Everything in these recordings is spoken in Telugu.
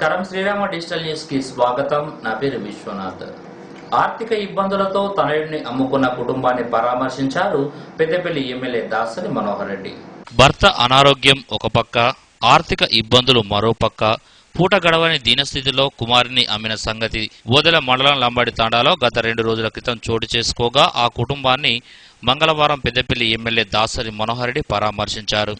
నమస్కారం శ్రీరామ డిజిటల్ న్యూస్ కి స్వాగతం. నా పేరు విశ్వనాథ్. ఆర్థిక ఇబ్బందులతో తనయుడిని అమ్ముకున్న కుటుంబాన్ని పరామర్శించారు పెద్దపల్లి ఎమ్మెల్యే దాసరి మనోహర్ రెడ్డి. భర్త అనారోగ్యం ఒక పక్క, ఆర్థిక ఇబ్బందులు మరోపక్క, పూట గడవని దీనస్థితిలో కుమారుని అమ్మిన సంగతి ఓదెల మండలం లంబాడి తాండాలో గత 2 రోజుల క్రితం చోటు చేసుకోగా ఆ కుటుంబాన్ని మంగళవారం పెద్దపల్లి ఎమ్మెల్యే దాసరి మనోహర్ రెడ్డి పరామర్శించారు.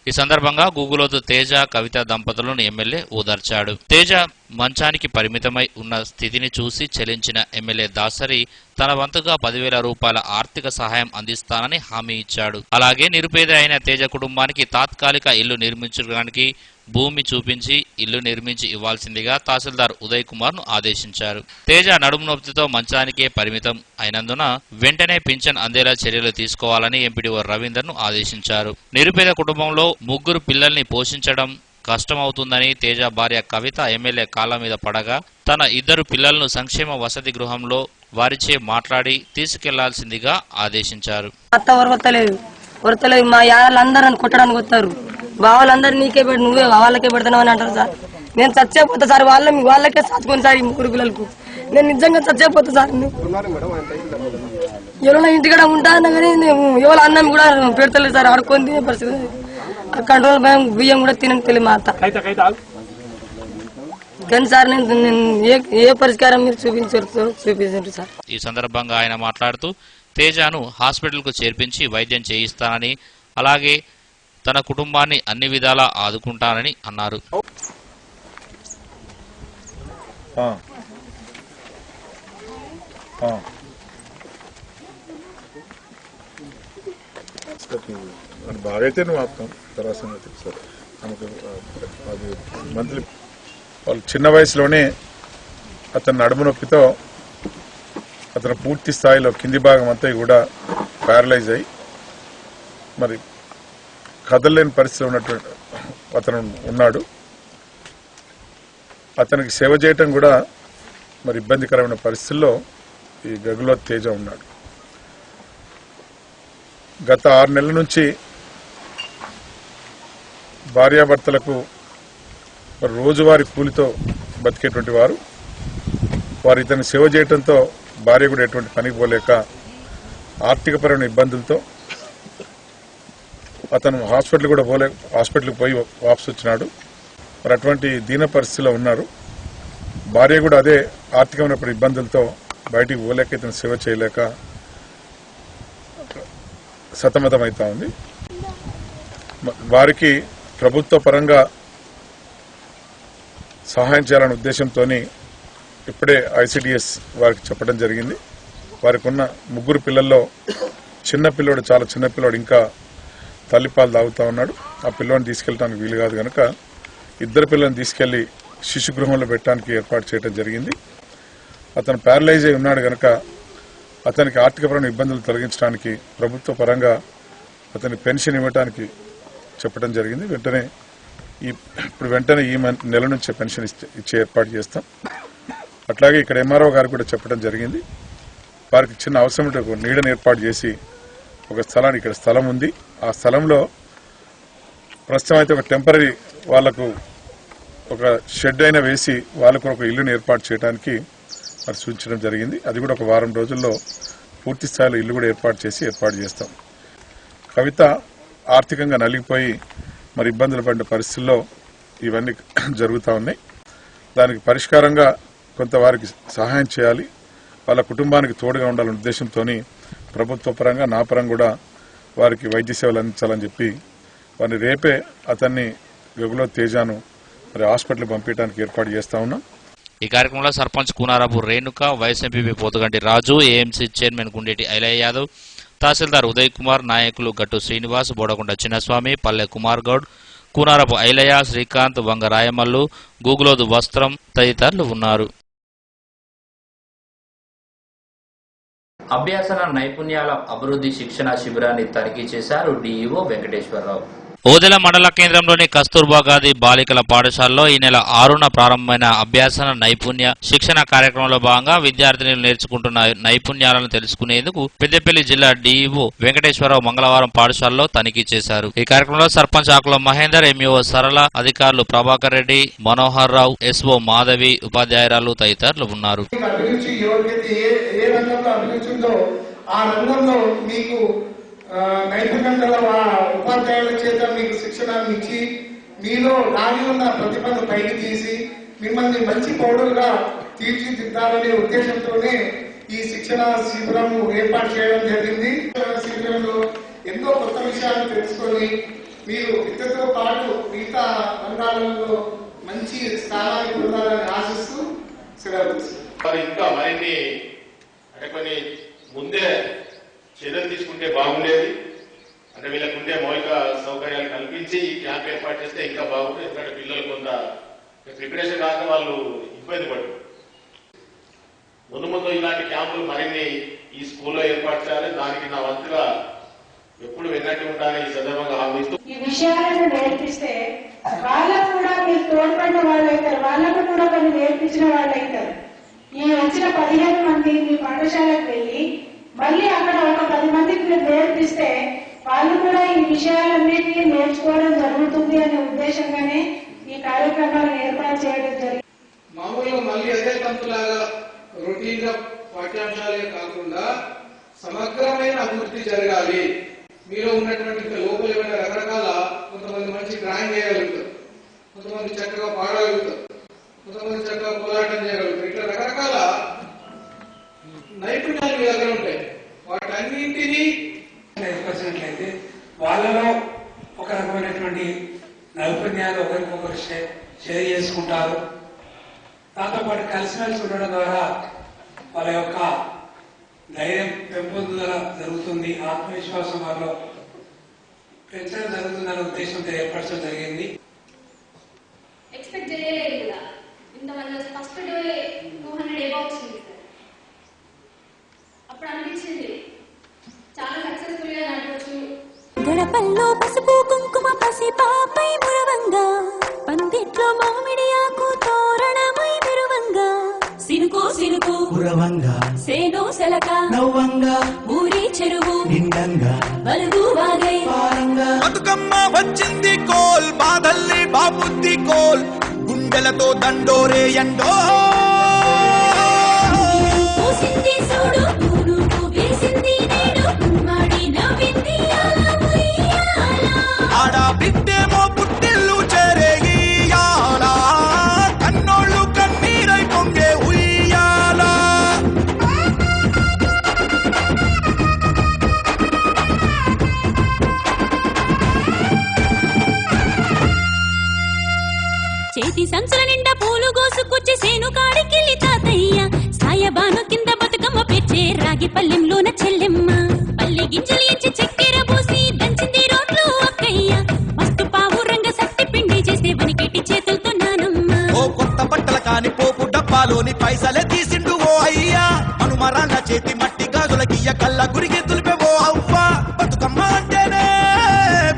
ఈ సందర్భంగా గూగులోతు తేజ, కవిత దంపతులను ఎమ్మెల్యే ఓదార్చాడు. తేజ మంచానికి పరిమితమై ఉన్న స్థితిని చూసి చలించిన ఎమ్మెల్యే దాసరి తన వంతుగా 10,000 రూపాయల ఆర్థిక సహాయం అందిస్తానని హామీ ఇచ్చాడు. అలాగే నిరుపేద అయిన తేజ కుటుంబానికి తాత్కాలిక ఇల్లు నిర్మించడానికి భూమి చూపించి ఇల్లు నిర్మించి ఇవ్వాల్సిందిగా తహసీల్దార్ ఉదయ్ కుమార్ ను ఆదేశించారు. తేజ నడుము నొప్పితో మంచానికే పరిమితం అయినందున వెంటనే పింఛన్ అందేలా చర్యలు తీసుకోవాలని ఎంపీడీఓ రవీందర్ ను ఆదేశించారు. నిరుపేద కుటుంబంలో 3 పిల్లల్ని పోషించడం కష్టమవుతుందని తేజ భార్య కవిత ఎమ్మెల్యే కాళ్ల మీద పడగా తన 2 పిల్లలను సంక్షేమ వసతి గృహంలో వారిచే మాట్లాడి తీసుకెళ్లాల్సిందిగా ఆదేశించారు. మా యాళ్ళందరూ కొట్టడానికి వస్తారు, బావాలందరూ నీకే పెట్టి నువ్వే వాళ్ళకే పెడతావు అని అంటారు సార్. నేను చచ్చేపోతా సార్, వాళ్ళకే సాచుకోండి సార్. ఈ 3 పిల్లలకు నేను నిజంగా చచ్చేపోతా సార్. ఎవరైనా ఇంటికాడ ఉంటాను కానీ ఎవరు అన్నం కూడా పెడతలేదు సార్. ఆడుకొని తినే పరిస్థితి, కంట్రోల్ బియ్యం కూడా తినని తెలియదు మా అత్త. కానీ సార్ నేను ఏ పరిష్కారం మీరు చూపించారు సార్. ఈ సందర్భంగా ఆయన మాట్లాడుతూ తేజను హాస్పిటల్ కు చేర్పించి వైద్యం చేయిస్తానని, అలాగే తన కుటుంబాన్ని అన్ని విధాలా ఆదుకుంటానని అన్నారు. బాగైతే నువ్వు ఆపుతాం తర్వాత సరే. మనకు అది మంత్లీ వాళ్ళు చిన్న వయసులోనే అతని నడుము నొప్పితో అతను పూర్తి స్థాయిలో కింది భాగం అంతా కూడా ప్యారలైజ్ అయ్యి మరి కదలలేని పరిస్థితిలో ఉన్నటువంటి అతను ఉన్నాడు. అతనికి సేవ చేయటం కూడా మరి ఇబ్బందికరమైన పరిస్థితుల్లో ఈ గగులో తేజ ఉన్నాడు. గత 6 నెలల నుంచి భార్యాభర్తలకు రోజువారీ కూలితో బతికేటువంటి వారు ఇతన్ని సేవ చేయడంతో భార్య కూడా ఎటువంటి పనికి పోలేక ఆర్థికపరమైన ఇబ్బందులతో అతను హాస్పిటల్కి పోయి వాపసు వచ్చినాడు. మరి అటువంటి దీన పరిస్థితిలో ఉన్నారు. భార్య కూడా అదే ఆర్థికమైన ఇబ్బందులతో బయటికి పోలేక ఇతను సేవ చేయలేక సతమతమవుతా ఉంది. వారికి ప్రభుత్వ పరంగా సహాయం చేయాలనే ఉద్దేశంతో ఇప్పుడే ICDS వారికి చెప్పడం జరిగింది. వారికి ఉన్న 3 పిల్లల్లో చిన్నపిల్లోడు, చాలా చిన్నపిల్లోడు ఇంకా తల్లిపాలు తాగుతూ ఉన్నాడు. ఆ పిల్లోని తీసుకెళ్ళడానికి వీలు కాదు కనుక 2 పిల్లల్ని తీసుకెళ్లి శిశు గృహంలో పెట్టడానికి ఏర్పాటు చేయడం జరిగింది. అతను ప్యారలైజ్ అయి ఉన్నాడు కనుక అతనికి ఆర్థికపరమైన ఇబ్బందులు తొలగించడానికి ప్రభుత్వ పరంగా అతని పెన్షన్ ఇవ్వడానికి చెప్పడం జరిగింది. వెంటనే ఈ నెల నుంచి పెన్షన్ ఇచ్చే ఏర్పాటు చేస్తాం. అట్లాగే ఇక్కడ MRO గారు కూడా చెప్పడం జరిగింది. వారికి చిన్న అవసరం ఉంటే ఒక నీడను ఏర్పాటు చేసి ఒక స్థలాన్ని, ఇక్కడ స్థలం ఉంది, ఆ స్థలంలో ప్రస్తుతం అయితే ఒక టెంపరీ వాళ్లకు ఒక షెడ్ అయినా వేసి వాళ్ళకు ఒక ఇల్లుని ఏర్పాటు చేయడానికి మరి సూచించడం జరిగింది. అది కూడా ఒక వారం రోజుల్లో పూర్తి స్థాయిలో ఇల్లు కూడా ఏర్పాటు చేస్తాం. కవిత ఆర్థికంగా నలిగిపోయి మరి ఇబ్బందులు పడిన పరిస్థితుల్లో ఇవన్నీ జరుగుతూ ఉన్నాయి. దానికి పరిష్కారంగా కొంత వారికి సహాయం చేయాలి, వాళ్ళ కుటుంబానికి తోడుగా ఉండాలనే ఉద్దేశంతో ప్రభుత్వ పరంగా నా పరంగా కూడా వారికి వైద్య సేవలు అందించాలని చెప్పి వారిని రేపే అతన్ని గగులో తేజాను మరి హాస్పిటల్ పంపించడానికి ఏర్పాటు చేస్తా ఉన్నాం. ఈ కార్యక్రమంలో సర్పంచ్ కూనారపు రేణుక, వైస్ ఎంపీపీ పోతుగంటి రాజు, AMC చైర్మన్ గుండేటి ఐలయ్య యాదవ్, తహసీల్దార్ ఉదయ్ కుమార్, నాయకులు గట్టు శ్రీనివాస్, బోడగుంట చిన్నస్వామి, పల్లె కుమార్ గౌడ్, కూనారపు ఐలయ్య, శ్రీకాంత్, వంగ రాయమల్లు, గూగులోదు వస్త్రం తదితరులు ఉన్నారు. అభ్యాసన నైపుణ్యాల అభివృద్ధి శిక్షణ శిబిరాన్ని తనిఖీ చేశారు DEO వెంకటేశ్వరరావు. ఓదెల మండల కేంద్రంలోని కస్తూర్బా గాంధీ బాలికల పాఠశాలలో ఈ నెల 6న ప్రారంభమైన అభ్యాసన నైపుణ్య శిక్షణ కార్యక్రమంలో భాగంగా విద్యార్థినులు నేర్చుకుంటున్న నైపుణ్యాలను తెలుసుకునేందుకు పెద్దపల్లి జిల్లా డీఈఓ వెంకటేశ్వరరావు మంగళవారం పాఠశాలలో తనిఖీ చేశారు. ఈ కార్యక్రమంలో సర్పంచ్ ఆకుల మహేందర్, ఎంఈఓ సరళ, అధికారులు ప్రభాకర్ రెడ్డి, మనోహర్ రావు, ఎస్ఓ మాధవి, ఉపాధ్యాయురాలు తదితరులు ఉన్నారు. ఆ రంగంలో మీకు నైపుణ్యం గల ఉపాధ్యాయుల చేత మీకు శిక్షణ ఇచ్చి మీలో దాగి ఉన్న ప్రతిభను పైకి తీసి మిమ్మల్ని మంచి పౌరులుగా తీర్చిదిద్దాలనే ఉద్దేశంతోనే ఈ శిక్షణ శిబిరం ఏర్పాటు చేయడం జరిగింది. శిబిరంలో ఎన్నో కొత్త విషయాలు తెలుసుకొని మీరు విద్యతో పాటు మిగతా రంగాలలో మంచి స్థానానికి పొందాలని ఆశిస్తూ సెలవు తీసుకుంటారు. ఇంకా మరిన్ని అంటే కొన్ని ముందే చర్యలు తీసుకుంటే బాగుండేది. అంటే వీళ్ళకు ఉండే మౌలిక సౌకర్యాలు కల్పించి ఈ క్యాంప్ ఏర్పాటు చేస్తే ఇంకా బాగుంటుంది. ఎందుకంటే పిల్లలు కొంత ప్రిపరేషన్ కాక వాళ్ళు ఇబ్బంది పడరు. ముందు ముందు ఇలాంటి క్యాంపులు మరిన్ని ఈ స్కూల్లో ఏర్పాటు చేయాలి. దానికి నా వంతుగా ఎప్పుడు విన్నట్టు ఉంటానని ఈ సందర్భంగా హామీస్తూ ఈ విషయాలను నేర్పిస్తే వాళ్ళకు కూడా మీరు తోడ్పడిన వాళ్ళు అవుతారు, వాళ్ళకు కూడా కొన్ని నేర్పించిన వాళ్ళు అవుతారు. ఈ వచ్చిన 15 మంది మీ పాఠశాలకు వెళ్ళి మళ్ళీ అక్కడ ఒక 10 మందికి మీరు నేర్పిస్తే వాళ్ళు కూడా ఈ విషయాలన్నింటినీ నేర్చుకోవడం జరుగుతుంది అనే ఉద్దేశంగానే ఈ కార్యక్రమాలను ఏర్పాటు చేయడం జరిగింది. మామూలుగా మళ్ళీ అదే తంతులాగా రొటీన్ గా పాఠ్యాంశాలే కాకుండా సమగ్రమైన అభివృద్ధి జరగాలి. మీలో ఉన్నటువంటి లోపల ఏమైనా రకరకాల కొంతమంది మంచి డ్రాయింగ్ చేయగలుగుతారు, కొంతమంది చక్కగా పాడగలుగుతారు, కొంతమంది చక్కగా పోరాటం చేయగలుగుతారు. ఇట్లా రకరకాల నైపుణ్యాలు మీ దగ్గర ఉంటాయి. వాటన్నింటినీ ఏర్పరిచినట్లయితే వాళ్ళలో ఒక రకమైనటువంటి నైపుణ్యాలు ఒకరికొకరు షేర్ చేసుకుంటారు. దాంతోపాటు కలిసిమెలిసి ఉండడం ద్వారా వాళ్ళ యొక్క ధైర్యం పెంపొందుదల జరుగుతుంది, ఆత్మవిశ్వాసం వాళ్ళలో పెంచడం జరుగుతుందనే ఉద్దేశంతో ఏర్పరచడం జరిగింది. ఎక్స్పెక్ట్ చేయలేదు కూడా ఇంతమంది ఫస్ట్ డే 200 అబౌవ్ వచ్చింది సార్. అప్పుడు అనిపించింది చాలా సక్సెస్ఫుల్ గా నడవచ్చు. గడపల్లో పసుపు కుంకుమ పసి పాపై మురవంగా, పందిట్లో మామిడి ఆకు తోరణమై మెరువంగా, సినుకో సినుకు కురవంగా, సేనో సెలక నవ్వంగా, ఊరి చెరువు నిండంగా, బలుగు వాగై పారంగా. బతుకమ్మ వచ్చింది కోల్, బాధల్లి బాబుద్ది కోల్, గుండెలతో దండోరే ఎండో పూసింది చూడు పూలు వేసింది నేడు, మాడి నవ్వింది ఆడ బిడ్డేమో పుట్టిల్లు చేరేయాల, కన్నోళ్ళు కన్నీరై పొంగే ఉయ్యాల. చేతి సంచుల నిండా పూలు గోసుకొచ్చి సేను కాడికెళ్ళి తాతయ్య, సాయబాను కింద బతుకమ్మ పెచ్చే రాగి పల్లెంలోన చెల్లెమ్మ, పల్లె గింజలు ఎంచి చక్కెర పోసి దంచింది రోడ్లు అక్కయ్య, మస్తు పావురంగ సత్తి పిండి చేస్తే వనికెట్టి చేతులతో నానమ్మ. ఓ కొత్త బట్టల కాని పోపు డబ్బాలోని పైసలే తీసిండు ఓ అయ్యా, మనుమరాన్న చేతి మట్టి గాజులకియ్య కళ్ళ గురిగి తులిపే ఓ అవ్వ. బతుకమ్మ అంటేనే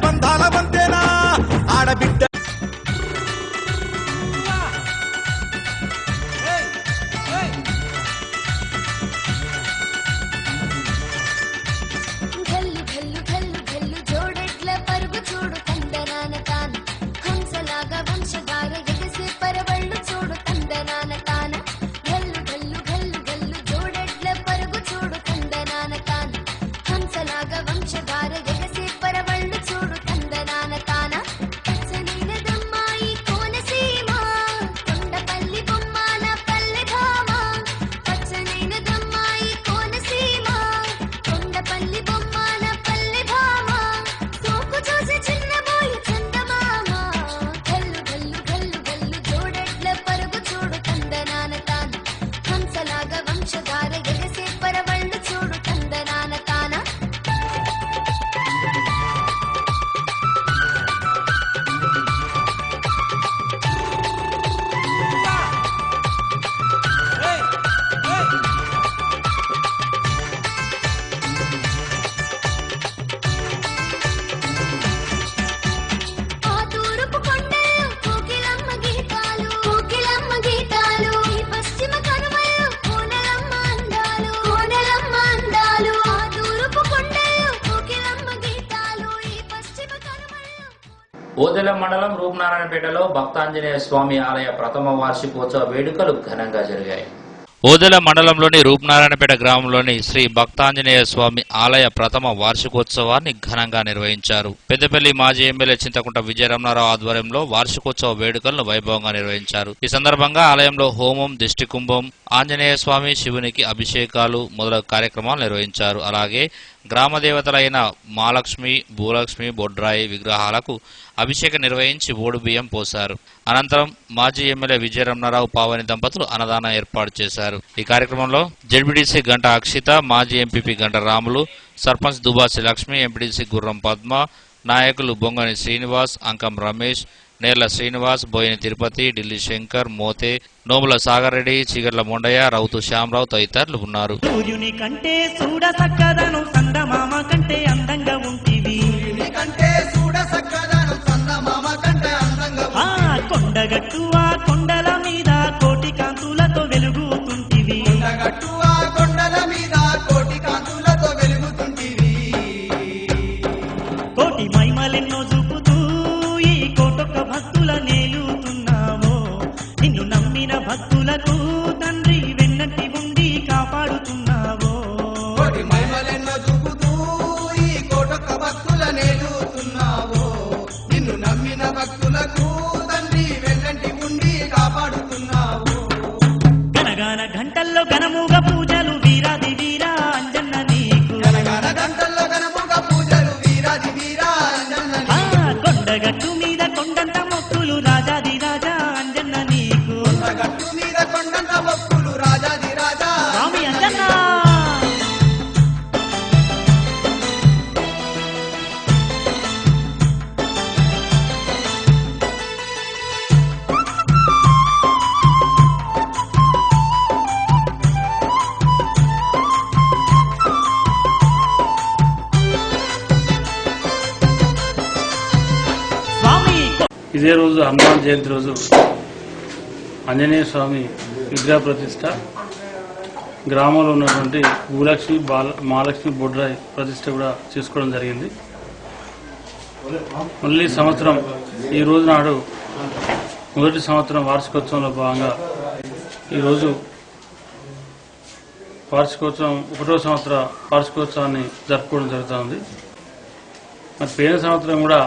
బంధాల వంతేనా ఆడబిడ్డ. ఘల్లు ఘల్లు ఘల్లు ఘల్లు జోడెట్ల పరుగు చూడు తందనాన తాన, హంసలాగా వంశధార ఎగసే పరవళ్ళు చూడు తందనాన తాన. ఘల్లు ఘల్లు ఘల్లు ఘల్లు జోడెట్ల పరుగు చూడు తందనాన తాన, ఓదెల మండలం రూపనారాయణపేటలో భక్తాంజనేయ స్వామి ఆలయ ప్రథమ వార్షికోత్సవ వేడుకలు ఘనంగా జరిగాయి. ఓదెల మండలంలోని రూపనారాయణపేట గ్రామంలోని శ్రీ భక్తాంజనేయ స్వామి ఆలయ ప్రథమ వార్షికోత్సవాన్ని ఘనంగా నిర్వహించారు. పెద్దపల్లి మాజీ ఎమ్మెల్యే చింతకుంట విజయరమణారావు ఆధ్వర్యంలో వార్షికోత్సవ వేడుకలను వైభవంగా నిర్వహించారు. ఈ సందర్భంగా ఆలయంలో హోమం, దిష్టి కుంభం, ఆంజనేయ స్వామి, శివునికి అభిషేకాలు మొదలగు కార్యక్రమాలు నిర్వహించారు. అలాగే గ్రామ దేవతలైన మహాలక్ష్మి, భూలక్ష్మి, బొడ్రాయి విగ్రహాలకు అభిషేకం నిర్వహించి ఓడు బియ్యం పోశారు. అనంతరం మాజీ ఎమ్మెల్యే విజయరమణారావు, పావని దంపతులు అన్నదానం ఏర్పాటు చేశారు. ఈ కార్యక్రమంలో జెడ్పీటీసీ గంట అక్షిత, మాజీ ఎంపీపీ గంట రాములు, సర్పంచ్ దుబాసి లక్ష్మి, ఎంపీటీసీ గుర్రం పద్మ, నాయకులు బొంగని శ్రీనివాస్, అంకం రమేష్, నేర్ల శ్రీనివాస్, బోయిని తిరుపతి, ఢిల్లీ శంకర్, మోతే, నోముల సాగర్ రెడ్డి, చీగర్ల మొండయ్య, రౌతు శ్యామరావు తదితరులు ఉన్నారు. సూర్యుని కంటే చూడ సక్కదను సందమామ కంటే అందంగా ఉంటివి, కొండగట్టు ఆ కొండల మీద కోటి కాంతులతో వెలుగుతుంటివి, కోటి మైమలెన్నో చూపుతూ ఈ కోటొక్క భక్తుల నేలుతున్నావో, నిన్ను నమ్మిన భక్తులకు తండ్రి వెన్నట్టి ఉండి కాపాడుతున్నావో, కోటి మైమలెన్నో చూపుతూ ఈ కోటొక్క భక్తుల నేలుతున్నావో, నిన్ను నమ్మిన భక్తులకు తండ్రి వెన్నట్టి ఉండి కాపాడుతున్నావో. గనగాన గంటల్లో గనముగా పూజలు వీరాది వీరా అంజన్న నీకు, గనగాన గంటల్లో గనముగా పూజలు వీరాది వీరా అంజన్న నీకు, కొండగట్టు మీద కొండంత మొక్కులు రాజాది రాజా అంజన్న నీకు, కొండగట్టు మీద కొండంత మొక్కులు రాజాది రాజా స్వామి అంజన్న. ఇదే రోజు హనుమాన్ జయంతి రోజు ఆంజనేయ స్వామి విగ్రహ ప్రతిష్ట, గ్రామంలో ఉన్నటువంటి భూలక్ష్మి, మహాలక్ష్మి, బొడ్రాయి ప్రతిష్ట కూడా చేసుకోవడం జరిగింది. మళ్ళీ సంవత్సరం ఈ రోజు నాడు మొదటి సంవత్సరం వార్షికోత్సవంలో భాగంగా ఈరోజు వార్షికోత్సవం 1వ సంవత్సర వార్షికోత్సవాన్ని జరుపుకోవడం జరుగుతుంది. మరి పోయిన సంవత్సరం కూడా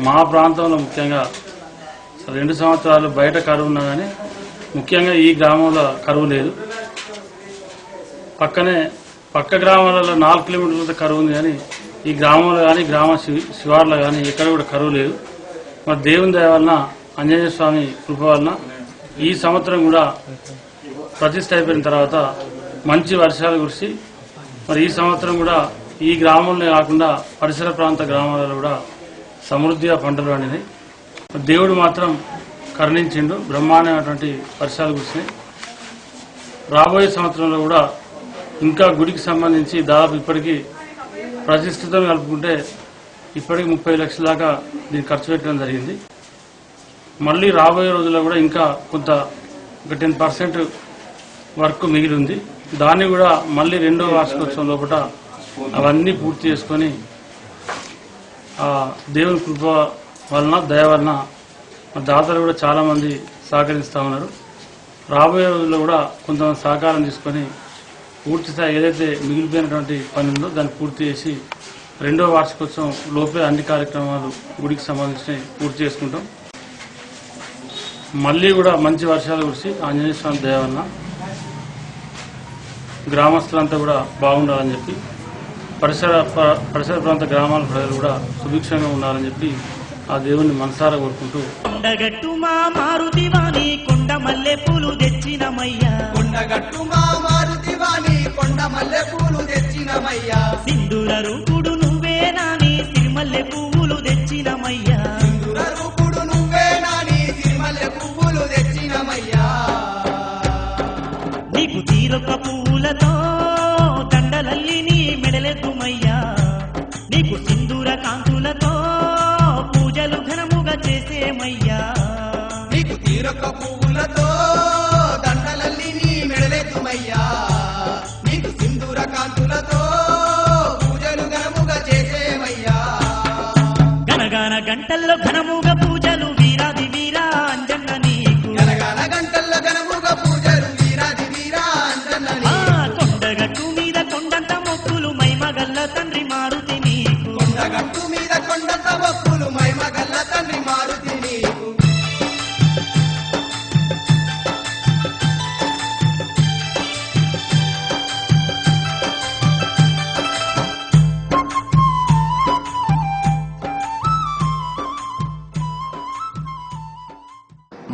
మా ప్రాంతంలో ముఖ్యంగా 2 సంవత్సరాలు బయట కరువు ఉన్నా కానీ ముఖ్యంగా ఈ గ్రామంలో కరువు లేదు. పక్క గ్రామాలలో 4 కిలోమీటర్ల కరువు ఉంది, కానీ ఈ గ్రామంలో కానీ గ్రామ శివార్లో కానీ ఎక్కడ కూడా కరువు లేదు. మరి దేవుని దయ వలన, ఆంజనేయ స్వామి కృప వలన ఈ సంవత్సరం కూడా ప్రతిష్ఠ అయిపోయిన తర్వాత మంచి వర్షాలు కురిసి మరి ఈ సంవత్సరం కూడా ఈ గ్రామంలో కాకుండా పరిసర ప్రాంత గ్రామాలలో కూడా సమృద్ధిగా పంటలు పండినాయి. దేవుడు మాత్రం కరుణించిండు, బ్రహ్మాండమైనటువంటి వర్షాలు కురిసినాయి. రాబోయే సంవత్సరంలో కూడా ఇంకా గుడికి సంబంధించి దాదాపు ఇప్పటికీ ప్రతిష్ఠితం కలుపుకుంటే ఇప్పటికి 30 లక్షల దాకా దీన్ని ఖర్చు పెట్టడం జరిగింది. మళ్ళీ రాబోయే రోజుల్లో కూడా ఇంకా కొంత ఒక 10% వర్క్ మిగిలి ఉంది. దాన్ని కూడా మళ్ళీ 2వ వార్షికోత్సవం లోపల అవన్నీ పూర్తి చేసుకొని దేవుని కృప వలన, దయ వలన దాతలు కూడా చాలామంది సహకరిస్తూ ఉన్నారు. రాబోయే రోజుల్లో కూడా కొంతమంది సహకారం తీసుకొని పూర్తి స్థాయి ఏదైతే మిగిలిపోయినటువంటి పని ఉందో దాన్ని పూర్తి చేసి 2వ వార్షికోత్సవం లోపే అన్ని కార్యక్రమాలు గుడికి సంబంధించినవి పూర్తి చేసుకుంటాం. మళ్ళీ కూడా మంచి వర్షాలు కురిసి ఆంజనేయ స్వామి దయ వలన గ్రామస్తులంతా కూడా బాగుండాలని చెప్పి, పరిసర ప్రాంత గ్రామాల ప్రజలు కూడా సుభిక్షంగా ఉండాలని చెప్పి ఆ దేవుణ్ణి మనసారా కోరుకుంటూ, కొండగట్టు మా మారుతివాణి కొండ మల్లె పూలు తెచ్చినమయ్యా, కొండగట్టు మా మారుతివాణి కొండ మల్లె పూలు తెచ్చినమయ్యా, సింధూర రూపుడు నువ్వే నాని సిరిమల్లె పువ్వులు తెచ్చినమయ్యా, సింధూర రూపుడు నువ్వే నాని సిరిమల్లె పువ్వులు తెచ్చినమయ్యా, నీకు తీరొక్క పువ్వులతో దండలల్లి నీ మెడలెత్తుమయ్యా, నీకు సింధూర కాంతులతో పూజలు ఘనముగా చేసేమయ్యా, నీకు తీరొక్క పువ్వులతో దండలల్లి నీ మెడలెత్తుమయ్యా, నీకు సింధూర కాంతులతో పూజలు ఘనముగా చేసేమయ్యా. గనగాన గంటల్లో ఘనముగ పూజలు వీరాది వీరా అంజన్న నీకు గనగాన గంటల్లో ఘనముగ పూజలు వీరాది వీరా అంజన్న నీకు కొండగట్టు మీద కొండంత మొక్కులు మైమగల్ల తండ్రి మారుతి నీకు కొండగట్టు మీద కొండంత మొక్కులు మైమగల్ల తండ్రి మారుతి నీకు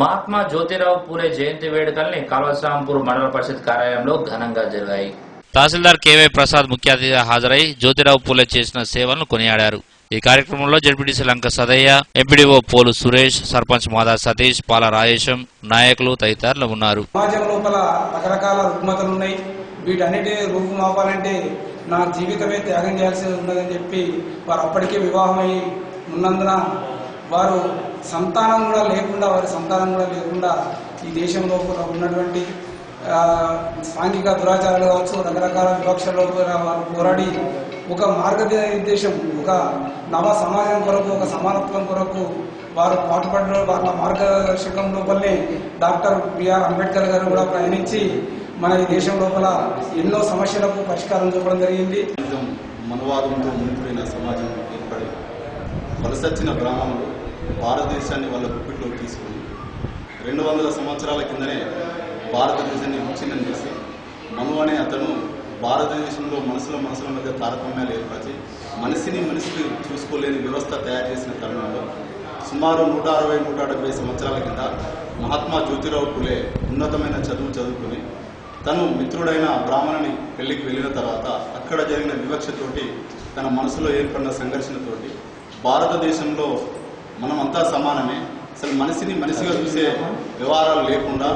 మహాత్మా జ్యోతిరావు పూలే జయంతి వేడుకల్ని కాల్వశ్రాంపూర్ మండల పరిషత్ కార్యాలయంలో ఘనంగా జరిగాయి. తహసీల్దార్ కేవై ప్రసాద్ ముఖ్య అతిథిగా హాజరై జ్యోతిరావు పూలే చేసిన సేవలను కొనియాడారు. ఈ కార్యక్రమంలో జడ్పీటీసీ లంక సదయ్య, ఎంపీడీఓ పోలు సురేష్, సర్పంచ్ మాదా సతీష్, పాల రాజేశం, నాయకులు తదితరులు ఉన్నారు. సమాజం లోపల రకరకాల రుగ్మతలు ఉన్నాయి. వీటన్నిటి రూపుమాపాలంటే నా జీవితమే త్యాగం చేయాల్సి ఉన్నదని చెప్పి వారు అప్పటికే వివాహమై ఉన్నందున వారు సంతానం కూడా లేకుండా ఈ దేశంలో ఉన్నటువంటి సాంఘిక దురాచారాలు కావచ్చు, రకరకాల వివక్షలో వారు పోరాడి ఒక మార్గనిర్దేశం, ఒక నవ సమాజం కొరకు, ఒక సమానత్వం కొరకు వారు పాటుపడిన వాళ్ళ మార్గదర్శకం లోపలనే డాక్టర్ బిఆర్ అంబేద్కర్ గారు కూడా ప్రయాణించి మన ఈ దేశం లోపల ఎన్నో సమస్యలకు పరిష్కారం చూపడం జరిగింది. మనవాదంతో మునిపోయిన సమాజం ఏర్పడి వలసొచ్చిన బ్రాహ్మణులు భారతదేశాన్ని వాళ్ళ గుప్పిట్లోకి తీసుకుని 200 సంవత్సరాల కిందనే భారతదేశాన్ని విచ్ఛిన్నం చేసి మను అనే అతను భారతదేశంలో మనసుల మధ్య తారతమ్యాలు ఏర్పరిచి మనిషికి చూసుకోలేని వ్యవస్థ తయారు చేసిన తరుణంలో సుమారు 160-170 సంవత్సరాల కింద మహాత్మా జ్యోతిరావు పూలే ఉన్నతమైన చదువుకుని తను మిత్రుడైన బ్రాహ్మణుని పెళ్లికి వెళ్ళిన తర్వాత అక్కడ జరిగిన వివక్షతోటి తన మనసులో ఏర్పడిన సంఘర్షణతోటి భారతదేశంలో మనమంతా సమానమే, అసలు మనిషిగా చూసే వ్యవహారాలు లేకుండా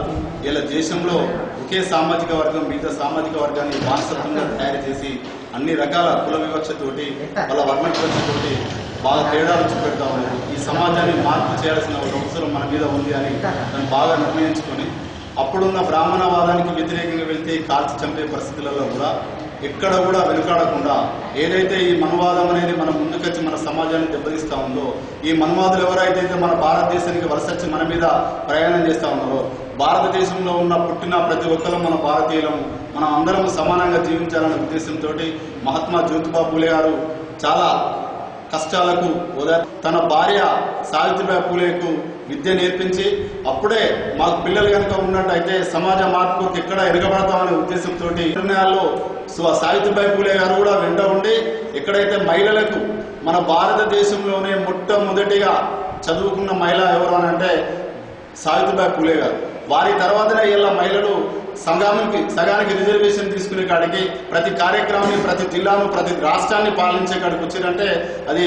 ఇలా దేశంలో ఒకే సామాజిక వర్గం మిగతా సామాజిక వర్గాన్ని వారసత్వంగా తయారు చేసి అన్ని రకాల కుల వివక్షతోటి వాళ్ళ వర్ణ వివక్షతోటి బాగా తేడాలు చూపెడతా ఉన్నారు. ఈ సమాజాన్ని మార్పు చేయాల్సిన అవసరం మన మీద ఉంది అని తను బాగా నిర్ణయించుకొని అప్పుడున్న బ్రాహ్మణవాదానికి వ్యతిరేకంగా వెళ్తే కాల్చి చంపే పరిస్థితులలో కూడా ఎక్కడ కూడా వెనుకాడకుండా ఏదైతే ఈ మనువాదం అనేది మన ముందుకొచ్చి మన సమాజాన్ని దెబ్బతీస్తా ఉందో, ఈ మనువాదులు ఎవరైతే మన భారతదేశానికి వలసొచ్చి మన మీద ప్రయాణం చేస్తా ఉన్నారో, భారతదేశంలో ఉన్న పుట్టిన ప్రతి ఒక్కరు మన భారతీయులం, మనం అందరం సమానంగా జీవించాలనే ఉద్దేశంతో మహాత్మా జ్యోతిబా పూలే గారు చాలా కష్టాలకు తన భార్య సావిత్రిబాయి పూలేకు విద్య నేర్పించి అప్పుడే మాకు పిల్లలు కనుక ఉన్నట్టయితే సమాజ మార్పుకు ఎక్కడ ఎరగబడతామనే ఉద్దేశంతో నిర్ణయాల్లో సావిత్రిబాయి పూలే గారు కూడా వెంట ఉండి ఎక్కడైతే మహిళలకు మన భారతదేశంలోనే మొట్టమొదటిగా చదువుకున్న మహిళ ఎవరు అని అంటే సావిత్రిబాయి పూలే గారు. వారి తర్వాతనే ఇలా మహిళలు సగానికి రిజర్వేషన్ తీసుకునే కాడికి ప్రతి కార్యక్రమాన్ని, ప్రతి జిల్లాను, ప్రతి రాష్ట్రాన్ని పాలించే కాడికి వచ్చిందంటే అది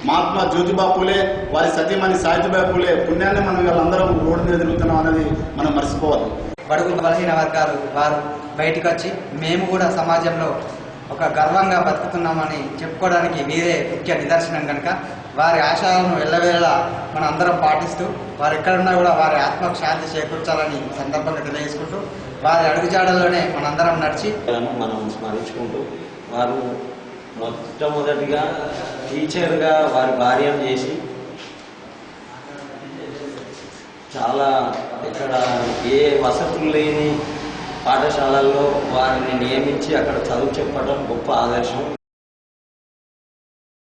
మహాత్మా జ్యోతిబా పూలే, వారి సతీమణి సావిత్రిబాయి పూలే పుణ్యాన్ని మనం వీళ్ళందరం రోడ్డు మీద తిరుగుతున్నాం అనేది మనం మర్చిపోవద్దు. బడుగు బలహీన వర్గాలు వారు బయటకు వచ్చి మేము కూడా సమాజంలో ఒక గర్వంగా బతుకుతున్నామని చెప్పుకోవడానికి వీరే ముఖ్య నిదర్శనం కనుక వారి ఆశయాలను ఎల్లవేళ మన అందరం పాటిస్తూ వారు ఎక్కడున్నా కూడా వారి ఆత్మకు శాంతి చేకూర్చాలని సందర్భంగా తెలియజేసుకుంటూ వారి అడుగుజాడల్లోనే మనందరం నడిచి మనం స్మరించుకుంటూ వారు మొట్టమొదటిగా టీచర్గా వారి భార్యను చేసి చాలా ఇక్కడ ఏ వసతులు లేని పాఠశాలల్లో వారిని నియమించి అక్కడ చదువు చెప్పడం గొప్ప ఆదర్శం.